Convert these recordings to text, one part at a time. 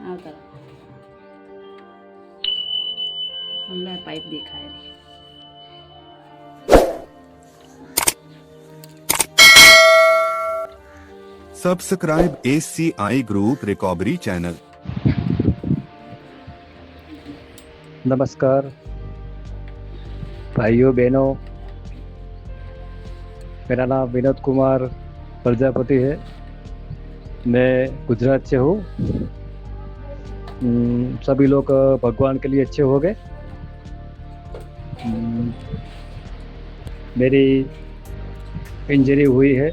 आता हमने पाइप देखा है। Subscribe SCI group recovery channel. नमस्कार भाइयों बहनों, मेरा नाम विनोद कुमार प्रजापति है। मैं गुजरात से हूँ। सभी लोग भगवान के लिए अच्छे हो गए। मेरी इंजरी हुई है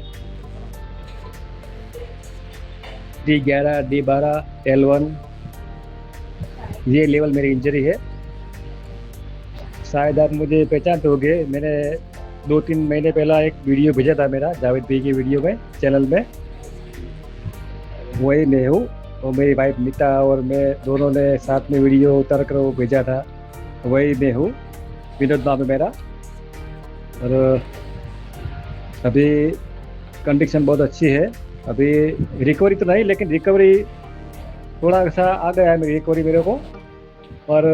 D11 D12 L1, ये लेवल मेरी इंजरी है। शायद आप मुझे पहचानते होंगे। मैंने 2-3 महीने पहला एक वीडियो भेजा था मेरा जावेद भाई की वीडियो में, चैनल में। वही मैं हूँ और मेरी वाइफ नीता और मैं दोनों ने साथ में वीडियो उतार कर वो भेजा था। वही मैं हूँ, विनोद नाम है मेरा। और अभी कंडीशन बहुत अच्छी है। अभी रिकवरी तो नहीं, लेकिन रिकवरी थोड़ा सा आ गया है मेरी रिकवरी मेरे को। और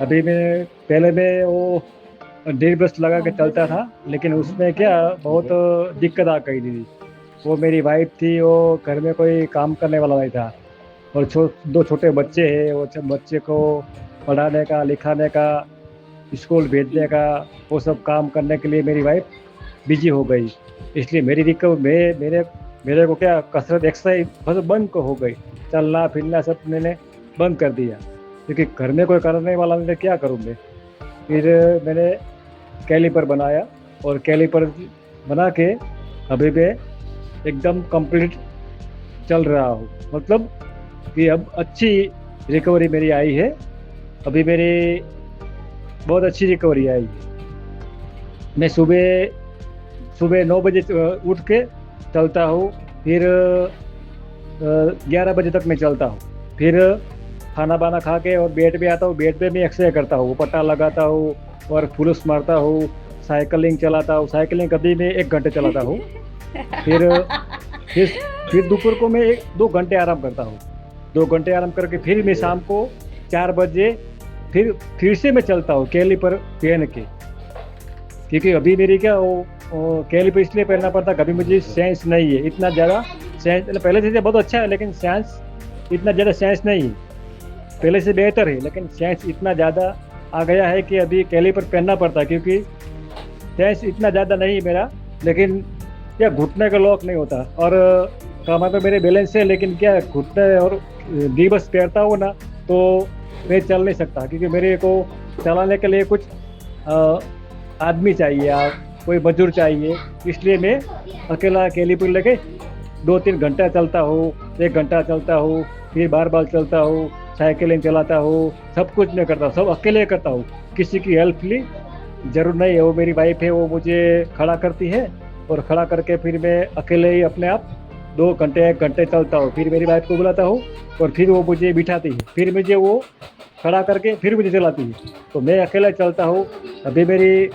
अभी मैं पहले में वो 1.5 ब्रश लगा के चलता था, लेकिन उसमें क्या बहुत दिक्कत आ गई थी। वो मेरी वाइफ थी, वो घर में कोई काम करने वाला नहीं था और 2 छोटे बच्चे हैं। वो बच्चे को पढ़ाने का, लिखाने का, स्कूल भेजने का, वो सब काम करने के लिए मेरी वाइफ बिजी हो गई। इसलिए मेरी मेरे को क्या कसरत एक्सरसाइज बस बंद को हो गई। चलना फिरना सब मैंने बंद कर दिया, क्योंकि घर में कोई करने वाला नहीं, क्या करूँ मैं। फिर मैंने कैलीपर बनाया और कैलीपर बना के अभी मैं एकदम कंप्लीट चल रहा हूँ। मतलब कि अब अच्छी रिकवरी मेरी आई है। अभी मेरी बहुत अच्छी रिकवरी आई है। मैं सुबह 9 बजे उठ के चलता हूँ, फिर 11 बजे तक मैं चलता हूँ। फिर खाना बाना खा के और बेड पे आता हूँ। बेड पे मैं एक्सरसाइज करता हूँ, पट्टा लगाता हूँ और फुलस मारता हूँ, साइकिलिंग चलाता हूँ। साइकिलिंग कभी मैं 1 घंटे चलाता हूँ। फिर फिर दोपहर को मैं 2 घंटे आराम करता हूँ। 2 घंटे आराम करके फिर मैं शाम को 4 बजे फिर से मैं चलता हूँ कैलीपर पहन के। क्योंकि अभी मेरी क्या वो कैलीपर इसलिए पहनना पड़ता, कभी मुझे सेंस नहीं है इतना ज़्यादा। सेंस पहले से बहुत अच्छा है, लेकिन सेंस इतना ज़्यादा सेंस नहीं है। पहले से बेहतर है, लेकिन सेंस इतना ज़्यादा आ गया है कि अभी कैलीपर पहनना पड़ता है, क्योंकि सेंस इतना ज़्यादा नहीं है मेरा। लेकिन क्या घुटने का लॉक नहीं होता। और कमर पे मेरे बैलेंस है, लेकिन क्या घुटने और बस पैरता हूँ ना, तो मैं चल नहीं सकता, क्योंकि मेरे को चलाने के लिए कुछ आदमी चाहिए या कोई मजदूर चाहिए। इसलिए मैं अकेला कैलीपर लेके 2-3 घंटा चलता हूँ, 1 घंटा चलता हूँ, फिर बार चलता हूँ, साइकिलिंग चलाता हूँ। सब कुछ मैं करता हूँ, सब अकेले करता हूँ, किसी की हेल्प ली जरूर नहीं है। वो मेरी वाइफ है, वो मुझे खड़ा करती है और खड़ा करके फिर मैं अकेले ही अपने आप 2 घंटे 1 घंटे चलता हूँ। फिर मेरी वाइफ को बुलाता हूँ और फिर वो मुझे बिठाती है, फिर मुझे वो खड़ा करके फिर मुझे चलाती है। तो मैं अकेला चलता हूँ। अभी मेरी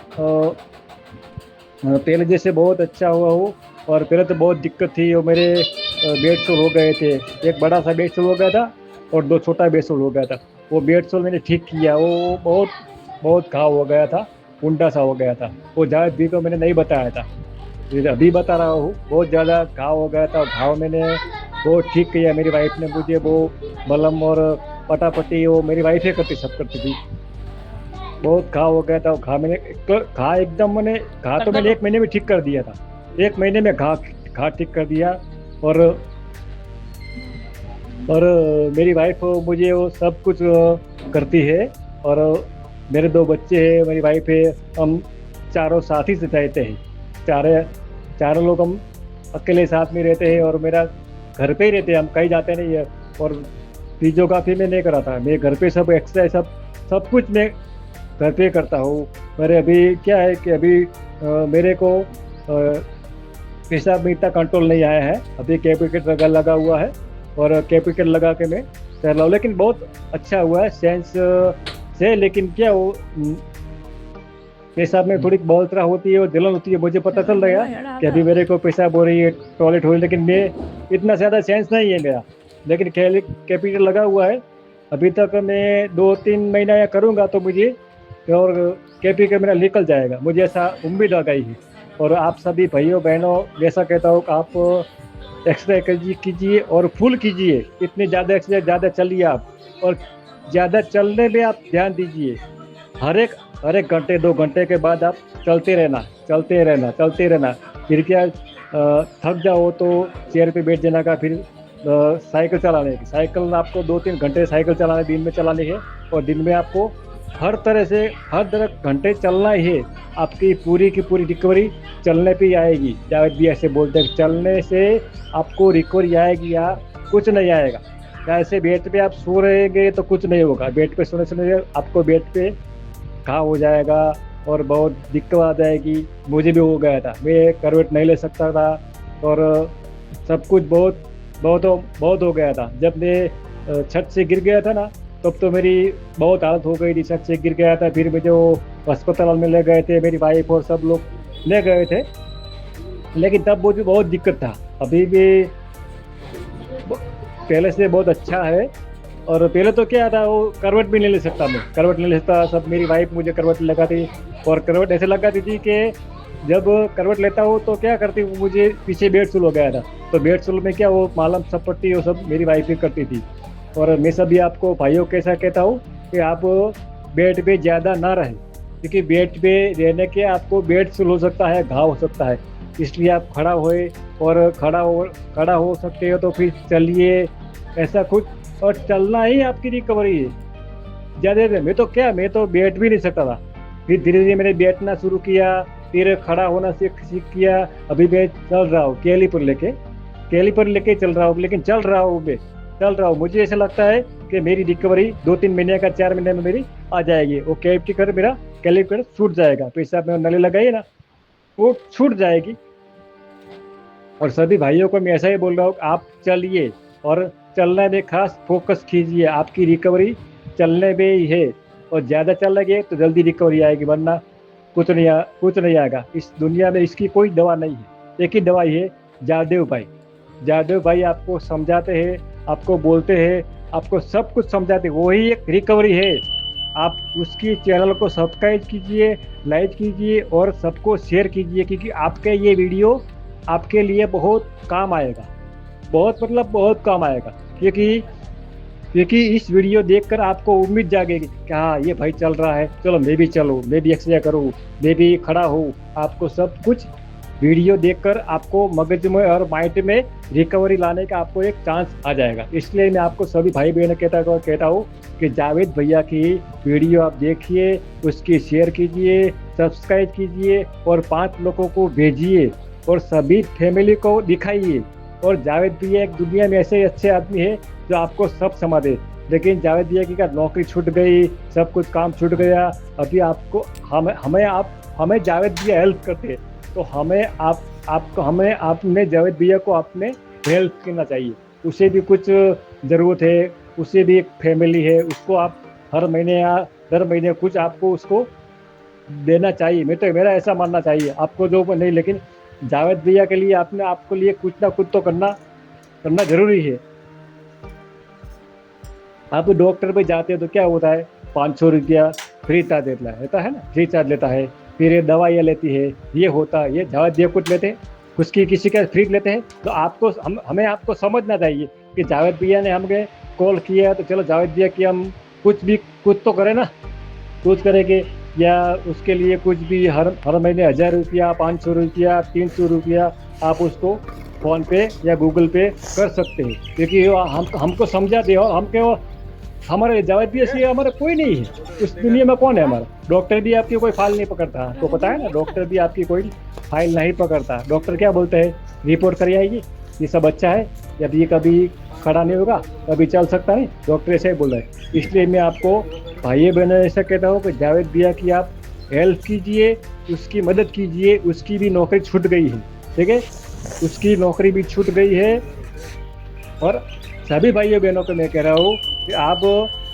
पहले जैसे बहुत अच्छा हुआ हूँ। और पहले तो बहुत दिक्कत थी, वो मेरे बेड सोल हो गए थे। एक बड़ा सा बेड सोल हो गया था और 2 छोटा बेड सोल हो गया था। वो बेड सोल मैंने ठीक किया। वो बहुत बहुत घाव हो गया था, उल्टा सा हो गया था। वो जावेद भी को मैंने नहीं बताया था, फिर अभी बता रहा हूँ। बहुत ज़्यादा घाव हो गया था, घाव मैंने वो ठीक किया। मेरी वाइफ ने मुझे वो मलहम और पटापट्टी वो मेरी वाइफ ही करती, सब करती थी। बहुत घाव हो गया था। घा एकदम घा तो मैंने 1 महीने में ठीक कर दिया था। 1 महीने में घा ठीक कर दिया। और मेरी वाइफ मुझे वो सब कुछ करती है। और मेरे 2 बच्चे हैं, मेरी वाइफ है, हम चारों साथ ही से रहते हैं। चारों लोग हम अकेले साथ में रहते हैं और मेरा घर पे ही रहते हैं, हम कहीं जाते नहीं है। और फिजियोग्राफी में नहीं करा था मैं, घर पे सब एक्सरसाइज सब कुछ मैं घर पे करता हूँ। मेरे अभी क्या है कि अभी मेरे को पेशाब में इतना कंट्रोल नहीं आया है। अभी कैपिटेट लगा हुआ है और कैपिटेट लगा के मैं चल रहा हूँ। लेकिन बहुत अच्छा हुआ है सेंस से। लेकिन क्या वो पेशाब में थोड़ी बहुत तरह होती है और जलन होती है। मुझे पता चल रहा है कि अभी मेरे को पेशाब हो रही है, टॉयलेट हो रही है, लेकिन मैं इतना ज़्यादा सेंस नहीं है मेरा। लेकिन कैपिटल लगा हुआ है। अभी तक मैं 2-3 महीना या करूँगा तो मुझे और कैपिटल मेरा निकल जाएगा, मुझे ऐसा उम्मीद आ गई है। और आप सभी भाइयों बहनों जैसा कहता हूँ कि आप एक्सरसाइज कीजिए और फुल कीजिए, इतनी ज़्यादा एक्सरसाइज ज़्यादा चलिए आप, और ज़्यादा चलने में आप ध्यान दीजिए। हर एक घंटे 2 घंटे के बाद आप चलते रहना। फिर क्या थक जाओ तो चेयर पे बैठ जाना का, फिर साइकिल चलाने की, साइकिल आपको 2-3 घंटे साइकिल चलाने दिन में चलानी है। और दिन में आपको हर तरह घंटे चलना ही है। आपकी पूरी की पूरी रिकवरी चलने पे ही आएगी। जावेद भी ऐसे बोलते हैं, चलने से आपको रिकवरी आएगी या कुछ नहीं आएगा। या ऐसे बेड पे आप सो रहेंगे तो कुछ नहीं होगा। बेड पे सोने आपको बेड पे घाव हो जाएगा और बहुत दिक्कत आ जाएगी। मुझे भी हो गया था, मैं करवट नहीं ले सकता था और सब कुछ बहुत हो गया था। जब मैं छत से गिर गया था ना, तब तो मेरी बहुत हालत हो गई थी। छत से गिर गया था, फिर मुझे वो अस्पताल में ले गए थे, मेरी वाइफ और सब लोग ले गए थे। लेकिन तब मुझे बहुत दिक्कत था। अभी भी पहले से बहुत अच्छा है। और पहले तो क्या था, वो करवट भी नहीं ले सकता, मैं करवट नहीं ले सकता। सब मेरी वाइफ मुझे करवट लगाती, और करवट ऐसे लगाती थी कि जब करवट लेता हूँ तो क्या करती हूँ, मुझे पीछे बेड सूल हो गया था, तो बेड सूल में क्या वो मालम सपट्टी वो सब मेरी वाइफ ही करती थी। और मैं सभी आपको भाइयों कैसा कहता हूँ कि आप बेड पे ज़्यादा ना रहें, क्योंकि बेड पे रहने के आपको बेड सूल हो सकता है, घाव हो सकता है। इसलिए आप खड़ा होए, और खड़ा हो सकते हो तो फिर चलिए, ऐसा कुछ। और चलना ही आपकी रिकवरी है। ज़्यादा मैं तो बैठ भी नहीं सकता था। फिर धीरे धीरे मैंने बैठना शुरू किया, फिर खड़ा होना सीख किया। अभी मैं चल रहा हूँ, कैलिपर लेके चल रहा हूँ, लेकिन चल रहा हूँ। मुझे ऐसा लगता है कि मेरी रिकवरी 2-3 महीने का 4 महीने में मेरी आ जाएगी। वो कैपिटल मेरा कैलिपर छूट जाएगा, पैसा में नली लगाई ना, वो छूट जाएगी। और सभी भाइयों को मैं ऐसा ही बोल रहा हूँ, आप चलिए और चलने में खास फोकस कीजिए। आपकी रिकवरी चलने में ही है, और ज़्यादा चल लगे तो जल्दी रिकवरी आएगी, वरना कुछ नहीं आएगा। इस दुनिया में इसकी कोई दवा नहीं है। एक ही दवाई है, जादेव भाई आपको समझाते हैं, आपको बोलते हैं, आपको सब कुछ समझाते हैं। वही एक रिकवरी है। आप उसकी चैनल को सब्सक्राइब कीजिए, लाइक कीजिए और सबको शेयर कीजिए, क्योंकि आपके ये वीडियो आपके लिए बहुत काम आएगा, बहुत काम आएगा। क्योंकि इस वीडियो देखकर आपको उम्मीद जागेगी कि हाँ, ये भाई चल रहा है, चलो मैं भी चलूँ, मैं भी एक्सरसाइज करूँ, मैं भी खड़ा हूँ। आपको सब कुछ वीडियो देखकर आपको मगज में और माइंड में रिकवरी लाने का आपको एक चांस आ जाएगा। इसलिए मैं आपको सभी भाई बहनों कहता हूँ कि जावेद भैया की वीडियो आप देखिए, उसकी शेयर कीजिए, सब्सक्राइब कीजिए और 5 लोगों को भेजिए और सभी फैमिली को दिखाइए। और जावेद भैया एक दुनिया में ऐसे अच्छे आदमी है जो आपको सब समझ दे। लेकिन जावेद भैया की क्या नौकरी छूट गई, सब कुछ काम छूट गया। अभी आपको हमें जावेद भैया हेल्प करते हैं, तो हमें आपने जावेद भैया को आपने हेल्प करना चाहिए। उसे भी कुछ ज़रूरत है, उसे भी एक फैमिली है, उसको आप हर महीने या दर महीने कुछ आपको उसको देना चाहिए। मेरा ऐसा मानना चाहिए, आपको जो नहीं, लेकिन जावेद भैया के लिए आपको लिए कुछ ना कुछ तो करना जरूरी है। आप डॉक्टर पे जाते हैं तो क्या होता है, 500 रुपया फ्री चार्ज लेता है ना, फ्री चार्ज लेता है। फिर ये दवाइयाँ लेती है, ये होता है, ये जावेद भैया कुछ लेते हैं, किसी का फ्री लेते हैं। तो हमें आपको समझना चाहिए कि जावेद भैया ने हमें कॉल किया, तो चलो जावेद भैया की हम कुछ तो करें ना, कुछ करेंगे। या उसके लिए कुछ भी हर महीने 1000 रुपया, 500 रुपया, 300 रुपया आप उसको फ़ोन पे या गूगल पे कर सकते हैं, क्योंकि हमको समझा दे। और हमारे जावेद भैया से हमारा कोई नहीं है उस दुनिया में। कौन है हमारा? डॉक्टर भी आपकी कोई फाइल नहीं पकड़ता, तो पता है ना, डॉक्टर भी आपकी कोई फाइल नहीं पकड़ता। डॉक्टर क्या बोलते हैं, रिपोर्ट कर आएगी, ये सब अच्छा है, जब ये कभी खड़ा नहीं होगा कभी चल सकता नहीं, डॉक्टर ऐसे ही बोल रहे हैं। इसलिए मैं आपको भाई बहनों ऐसा कहता हूँ कि जावेद भैया की आप हेल्प कीजिए, उसकी मदद कीजिए। उसकी भी नौकरी छूट गई है, ठीक है, उसकी नौकरी भी छूट गई है। और सभी भाइयों बहनों को मैं कह रहा हूँ कि आप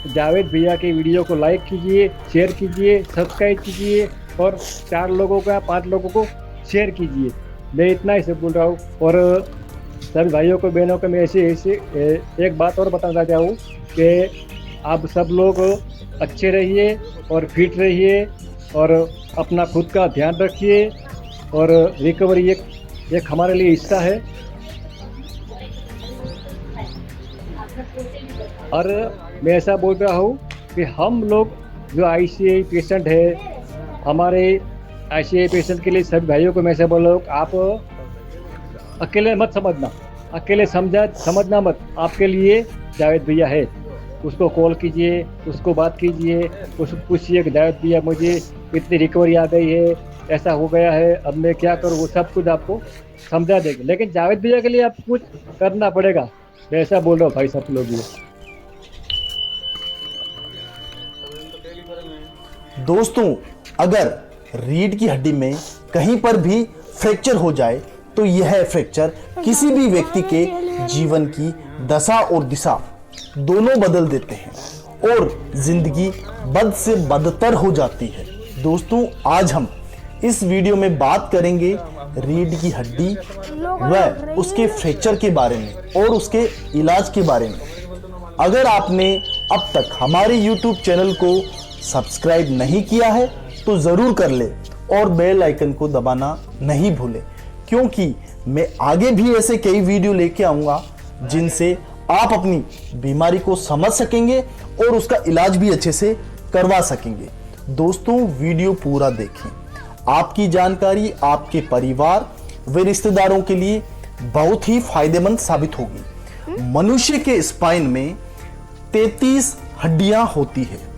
जावेद भैया के वीडियो को लाइक कीजिए, शेयर कीजिए, सब्सक्राइब कीजिए और 4 लोगों का 5 लोगों को शेयर कीजिए। मैं इतना ही सब बोल रहा हूँ। और सभी भाइयों को बहनों को मैं ऐसी एक बात और बताना चाहता हूँ कि आप सब लोग अच्छे रहिए और फिट रहिए और अपना खुद का ध्यान रखिए और रिकवरी एक हमारे लिए हिस्सा है। और मैं ऐसा बोल रहा हूँ कि हम लोग जो आईसीआई पेशेंट है, हमारे आईसीआई पेशेंट के लिए सभी भाइयों को मैं ऐसा बोल रहा हूँ, आप अकेले मत समझना, अकेले समझना मत। आपके लिए जावेद भैया है, उसको कॉल कीजिए, उसको बात कीजिए, उसको पूछिए कि जावेद भैया मुझे इतनी रिकवरी आ गई है, ऐसा हो गया है, अब मैं क्या करूँ, वो सब कुछ आपको समझा देंगे। लेकिन जावेद भैया के लिए आप कुछ करना पड़ेगा, मैं ऐसा बोल रहा हूँ भाई सब लोग। दोस्तों, अगर रीढ़ की हड्डी में कहीं पर भी फ्रैक्चर हो जाए तो यह फ्रैक्चर किसी भी व्यक्ति के जीवन की दशा और दिशा दोनों बदल देते हैं और जिंदगी बद से बदतर हो जाती है। दोस्तों, आज हम इस वीडियो में बात करेंगे रीढ़ की हड्डी व उसके फ्रैक्चर के बारे में और उसके इलाज के बारे में। अगर आपने अब तक हमारे YouTube चैनल को सब्सक्राइब नहीं किया है तो ज़रूर कर ले और बेल आइकन को दबाना नहीं भूलें, क्योंकि मैं आगे भी ऐसे कई वीडियो लेके आऊँगा जिनसे आप अपनी बीमारी को समझ सकेंगे और उसका इलाज भी अच्छे से करवा सकेंगे। दोस्तों, वीडियो पूरा देखें, आपकी जानकारी आपके परिवार व रिश्तेदारों के लिए बहुत ही फायदेमंद साबित होगी। मनुष्य के स्पाइन में 33 हड्डियां होती है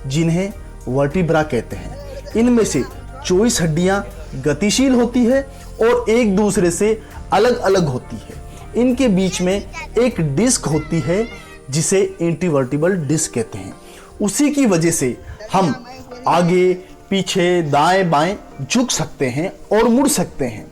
जिन्हें वर्टिब्रा कहते हैं। इनमें से 24 हड्डियां गतिशील होती है और एक दूसरे से अलग अलग होती है। इनके बीच में एक डिस्क होती है जिसे इंटीवर्टिबल डिस्क कहते हैं। उसी की वजह से हम आगे पीछे दाएं बाएं झुक सकते हैं और मुड़ सकते हैं।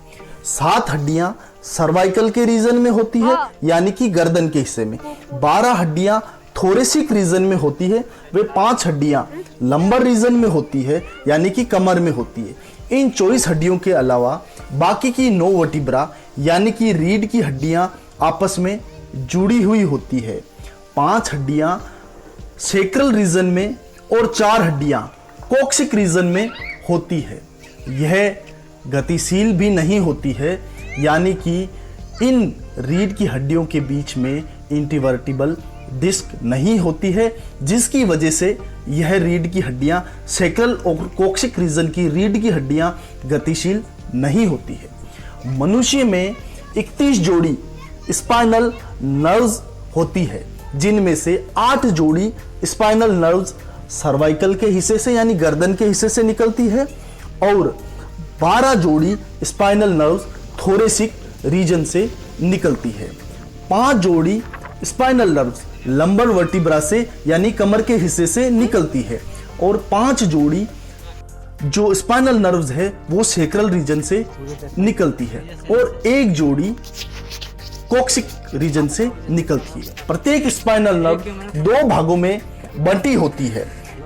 7 हड्डियां सर्वाइकल के रीजन में होती है, यानी कि गर्दन के हिस्से में। 12 हड्डियां थोरेसिक रीजन में होती है, वे 5 हड्डियां लंबर रीजन में होती है, यानी कि कमर में होती है। इन 24 हड्डियों के अलावा बाकी की 9 वर्टिब्रा यानी कि रीढ़ की हड्डियां आपस में जुड़ी हुई होती है। 5 हड्डियां सेक्रल रीजन में और 4 हड्डियां कोक्सिक रीजन में होती है। यह गतिशील भी नहीं होती है, यानी कि इन रीढ़ की हड्डियों के बीच में इंटीवर्टिबल डिस्क नहीं होती है, जिसकी वजह से यह रीढ़ की हड्डियां सेक्रल और कोक्सिक रीजन की रीढ़ की हड्डियां गतिशील नहीं होती है। मनुष्य में 31 जोड़ी स्पाइनल नर्व्स होती है, जिनमें से 8 जोड़ी स्पाइनल नर्व्स सर्वाइकल के हिस्से से यानी गर्दन के हिस्से से निकलती है और 12 जोड़ी स्पाइनल नर्व्स थोरेसिक रीजन से निकलती है। 5 जोड़ी स्पाइनल नर्व्स लंबर वर्टिब्रा से यानी कमर के हिस्से से निकलती है और 5 जोड़ी जो स्पाइनल नर्व्स है वो सेक्रल रीजन से निकलती है और 1 जोड़ी कोक्सिक रीजन से निकलती है। प्रत्येक स्पाइनल नर्व 2 भागों में बंटी होती है,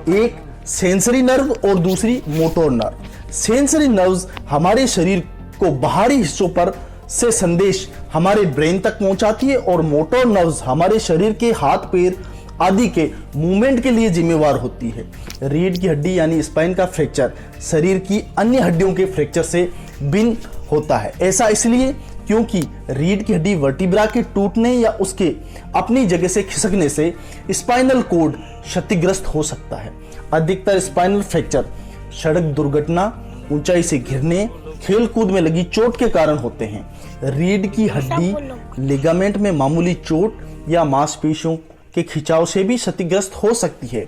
एक सेंसरी नर्व और दूसरी मोटोर नर्व। सेंसरी नर्व्स हमारे शरीर को बाहरी हिस्सों पर से संदेश हमारे ब्रेन तक पहुंचाती है और मोटर नर्व्स हमारे शरीर के हाथ पैर आदि के मूवमेंट के लिए जिम्मेवार होती है। रीढ़ की हड्डी यानी स्पाइन का फ्रैक्चर शरीर की अन्य हड्डियों के फ्रैक्चर से भिन्न होता है। ऐसा इसलिए क्योंकि रीढ़ की हड्डी वर्टिब्रा के टूटने या उसके अपनी जगह से खिसकने से स्पाइनल कॉर्ड क्षतिग्रस्त हो सकता है। अधिकतर स्पाइनल फ्रैक्चर सड़क दुर्घटना, ऊंचाई से गिरने, खेल कूद में लगी चोट के कारण होते हैं। रीढ़ की हड्डी लिगामेंट में मामूली चोट या मांसपेशियों के खिंचाव से भी क्षतिग्रस्त हो सकती है।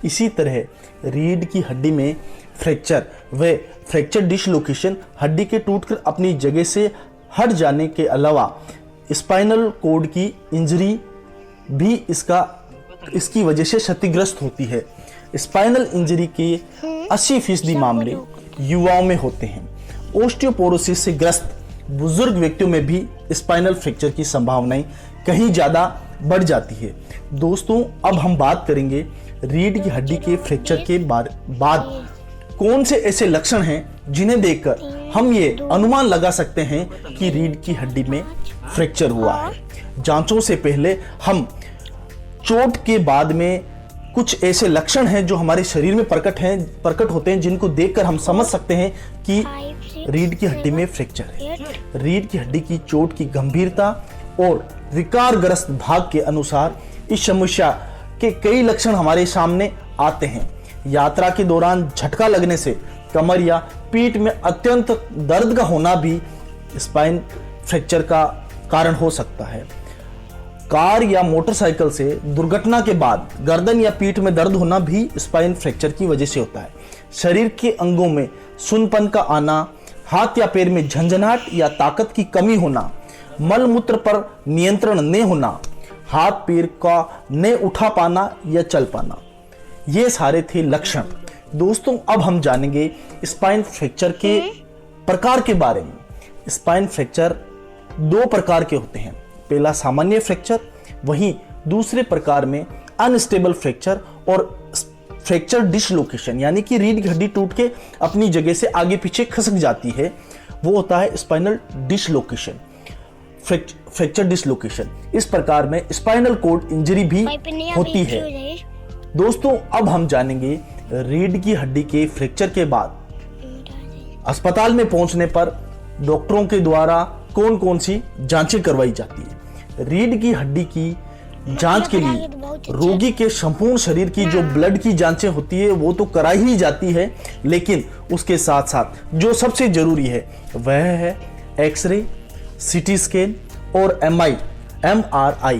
इसी तरह रीढ़ की हड्डी में फ्रैक्चर व फ्रैक्चर डिसलोकेशन हड्डी के टूटकर अपनी जगह से हट जाने के अलावा स्पाइनल कॉर्ड की इंजरी भी इसकी वजह से क्षतिग्रस्त होती है। स्पाइनल इंजरी के 80% मामले युवाओं में होते हैं। ओस्टियोपोरोसिस से ग्रस्त बुजुर्ग व्यक्तियों में भी स्पाइनल फ्रैक्चर की संभावनाएं कहीं ज़्यादा बढ़ जाती है। दोस्तों, अब हम बात करेंगे रीढ़ की हड्डी के फ्रैक्चर के बाद कौन से ऐसे लक्षण हैं जिन्हें देखकर हम ये अनुमान लगा सकते हैं कि रीढ़ की हड्डी में फ्रैक्चर हुआ है। जांचों से पहले हम चोट के बाद में कुछ ऐसे लक्षण हैं जो हमारे शरीर में प्रकट होते हैं, जिनको देखकर हम समझ सकते हैं कि रीढ़ की हड्डी में फ्रैक्चर है। रीढ़ की हड्डी की चोट की गंभीरता और विकारग्रस्त भाग के अनुसार इस समस्या के कई लक्षण हमारे सामने आते हैं। यात्रा के दौरान झटका लगने से कमर या पीठ में अत्यंत दर्द का होना भी स्पाइन फ्रैक्चर का कारण हो सकता है। कार या मोटरसाइकिल से दुर्घटना के बाद गर्दन या पीठ में दर्द होना भी स्पाइन फ्रैक्चर की वजह से होता है। शरीर के अंगों में सुन्नपन का आना, हाथ या पैर में झंझनाहट या ताकत की कमी होना, मल मूत्र पर नियंत्रण न होना, हाथ पैर का न उठा पाना या चल पाना, ये सारे थे लक्षण। दोस्तों, अब हम जानेंगे स्पाइन फ्रैक्चर के प्रकार के बारे में। स्पाइन फ्रैक्चर 2 प्रकार के होते हैं। पहला सामान्य फ्रैक्चर, वहीं दूसरे प्रकार में अनस्टेबल फ्रैक्चर और फ्रैक्चर डिसलोकेशन, यानी कि रीढ़ की हड्डी टूट के अपनी जगह से आगे पीछे खसक जाती है, वो होता है स्पाइनल डिसलोकेशन, फ्रैक्चर डिसलोकेशन। इस प्रकार में स्पाइनल कॉर्ड इंजरी भी होती है। दोस्तों, अब हम जानेंगे रीढ़ की हड्डी के फ्रैक्चर के बाद अस्पताल में पहुंचने पर डॉक्टरों के द्वारा कौन कौन सी जांचें करवाई जाती है। रीढ़ की हड्डी की जांच के लिए रोगी के संपूर्ण शरीर की जो ब्लड की जांचें होती है वो तो कराई ही जाती है, लेकिन उसके साथ साथ जो सबसे जरूरी है वह है एक्सरे, सीटी स्कैन और MRI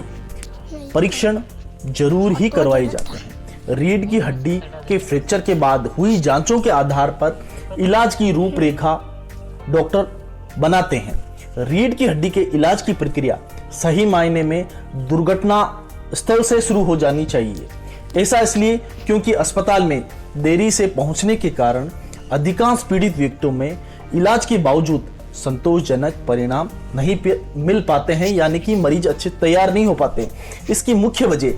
परीक्षण जरूर ही करवाए जाते हैं। रीढ़ की हड्डी के फ्रैक्चर के बाद हुई जांचों के आधार पर इलाज की रूपरेखा डॉक्टर बनाते हैं। रीढ़ की हड्डी के इलाज की प्रक्रिया सही मायने में दुर्घटना स्थल से शुरू हो जानी चाहिए। ऐसा इसलिए क्योंकि अस्पताल में देरी से पहुंचने के कारण अधिकांश पीड़ित व्यक्तियों में इलाज के बावजूद संतोषजनक परिणाम नहीं मिल पाते हैं, यानी कि मरीज अच्छे तैयार नहीं हो पाते। इसकी मुख्य वजह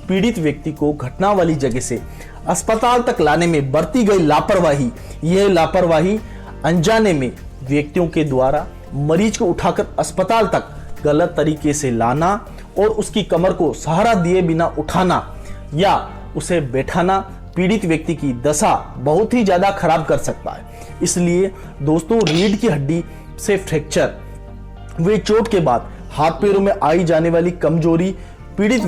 पीड़ित व्यक्ति को घटना वाली जगह से अस्पताल तक लाने में बरती गई लापरवाही। यह लापरवाही अनजाने में व्यक्तियों के द्वारा मरीज को उठाकर अस्पताल तक गलत तरीके से लाना और उसकी कमर को सहारा दिए बिना उठाना या उसे बैठाना पीड़ित व्यक्ति की दशा बहुत ही ज्यादा खराब कर सकता है। इसलिए दोस्तों, रीढ़ की हड्डी से फ्रैक्चर वे चोट के बाद हाथ पैरों में आई जाने वाली कमजोरी, पीड़ित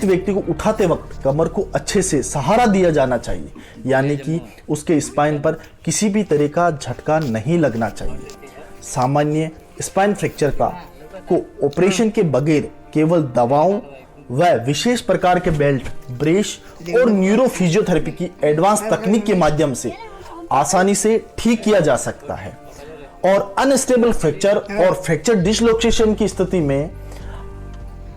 व्यक्ति को उठाते वक्त कमर को अच्छे से सहारा दिया जाना चाहिए, यानी कि उसके स्पाइन पर किसी भी तरह का झटका नहीं लगना चाहिए। सामान्य स्पाइन फ्रैक्चर को ऑपरेशन के बगैर केवल दवाओं व विशेष प्रकार के बेल्ट, ब्रेस और न्यूरोफिजियोथेरेपी की एडवांस तकनीक के माध्यम से आसानी से ठीक किया जा सकता है। और अनस्टेबल फ्रैक्चर और फ्रैक्चर डिसलोकेशन की स्थिति में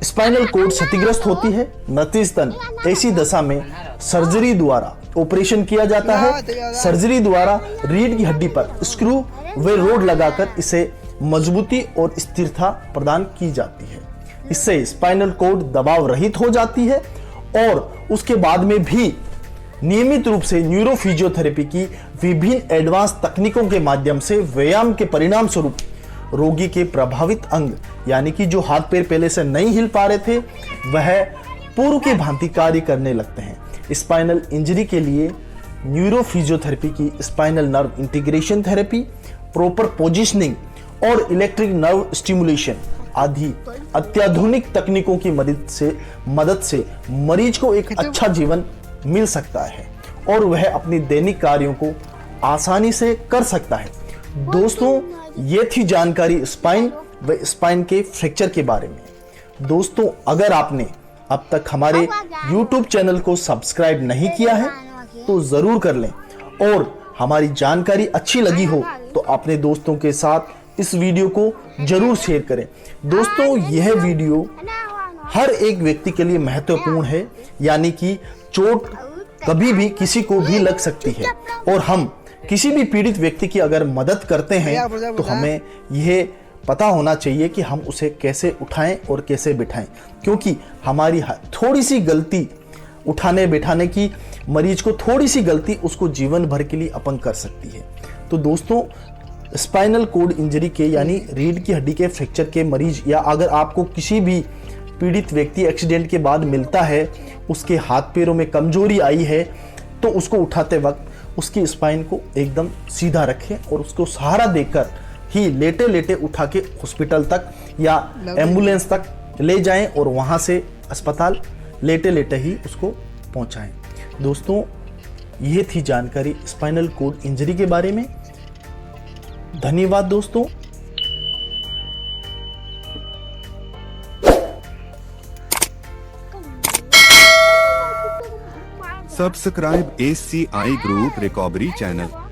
स्पाइनल कॉर्ड क्षतिग्रस्त होती है। नतीजतन ऐसी दशा में सर्जरी द्वारा ऑपरेशन किया जाता है। सर्जरी द्वारा रीढ़ की हड्डी पर स्क्रू व रोड लगाकर इसे मजबूती और स्थिरता प्रदान की जाती है। इससे स्पाइनल कॉर्ड दबाव रहित हो जाती है और उसके बाद में भी नियमित रूप से न्यूरोफिजियोथेरेपी की विभिन्न एडवांस तकनीकों के माध्यम से व्यायाम के परिणाम स्वरूप रोगी के प्रभावित अंग, यानी कि जो हाथ पैर पहले से नहीं हिल पा रहे थे, वह पूर्व के भांति कार्य करने लगते हैं। स्पाइनल इंजरी के लिए न्यूरोफिजियोथेरेपी की spinal nerve integration therapy, proper positioning और इलेक्ट्रिक नर्व स्टिमुलेशन आदि अत्याधुनिक तकनीकों की मदद से मरीज को एक अच्छा जीवन मिल सकता है और वह अपनी दैनिक कार्यों को आसानी से कर सकता है। दोस्तों, ये थी जानकारी स्पाइन व स्पाइन के फ्रैक्चर के बारे में। दोस्तों, अगर आपने अब तक हमारे YouTube चैनल को सब्सक्राइब नहीं किया है तो जरूर कर लें और हमारी जानकारी अच्छी लगी हो तो अपने दोस्तों के साथ इस वीडियो को जरूर शेयर करें। दोस्तों, यह वीडियो हर एक व्यक्ति के लिए महत्वपूर्ण है, यानी कि चोट कभी भी किसी को भी लग सकती है और हम किसी भी पीड़ित व्यक्ति की अगर मदद करते हैं तो हमें यह पता होना चाहिए कि हम उसे कैसे उठाएं और कैसे बिठाएं, क्योंकि हमारी थोड़ी सी गलती उठाने बैठाने की, मरीज को थोड़ी सी गलती उसको जीवन भर के लिए अपन कर सकती है। तो दोस्तों, स्पाइनल कोड इंजरी के यानी रीढ़ की हड्डी के फ्रैक्चर के मरीज, या अगर आपको किसी भी पीड़ित व्यक्ति एक्सीडेंट के बाद मिलता है, उसके हाथ पैरों में कमजोरी आई है, तो उसको उठाते वक्त उसकी स्पाइन को एकदम सीधा रखें और उसको सहारा देकर ही लेटे लेटे उठा के हॉस्पिटल तक या एम्बुलेंस तक ले जाएं और वहां से अस्पताल लेटे लेटे ही उसको पहुंचाएं। दोस्तों, ये थी जानकारी स्पाइनल कोड इंजरी के बारे में। धन्यवाद दोस्तों। Subscribe ACI group recovery channel.